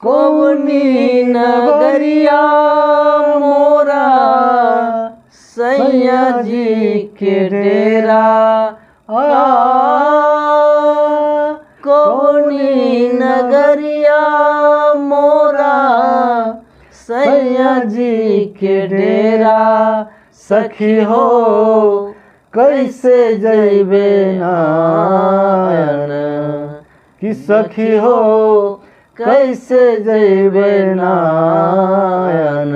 कौनी नगरिया मोरा सैया जी के डेरा कौनी नगरिया मोरा सैया जी के डेरा सखी हो कैसे जैबे नायन कि सखी हो कैसे जैबे नायन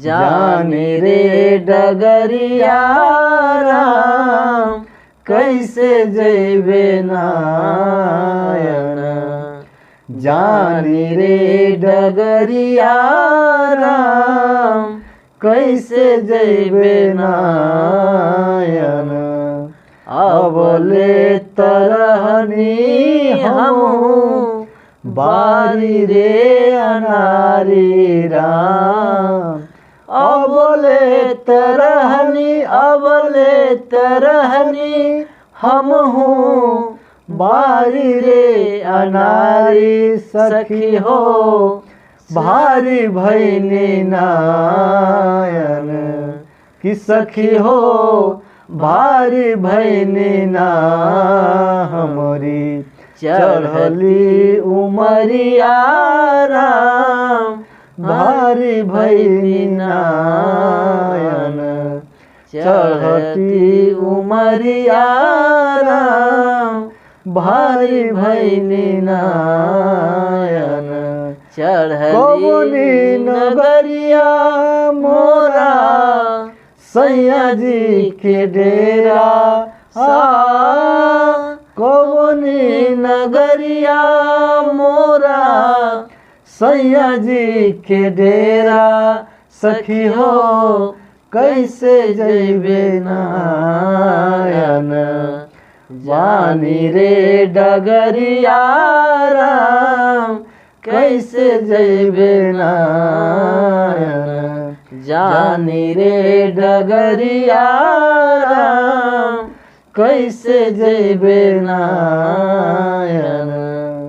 जाने रे डगरिया राम कैसे जैबे नायन जाने रे डगरिया राम कैसे जैबे नायन अबले तरहनी हम बारी रे अनारी राम अबले तरहनी हम हूँ बारी रे अनारी सखी हो भारी भैनी नायन कि सखी हो भारी भैनी ना हमरी चढ़ली उमरिया राम भारी भैनी नायन चढ़ती उमरिया राम भारी भैनी नायन चढ़ली नगरिया मोरा सैया जी के डेरा कौनी नगरिया मोरा सैया जी के डेरा सखी हो कैसे जैबे नायन जानी रे डगरिया राम कैसे जैबे नायन जानी रे डगरिया राम कैसे जैबे नायन।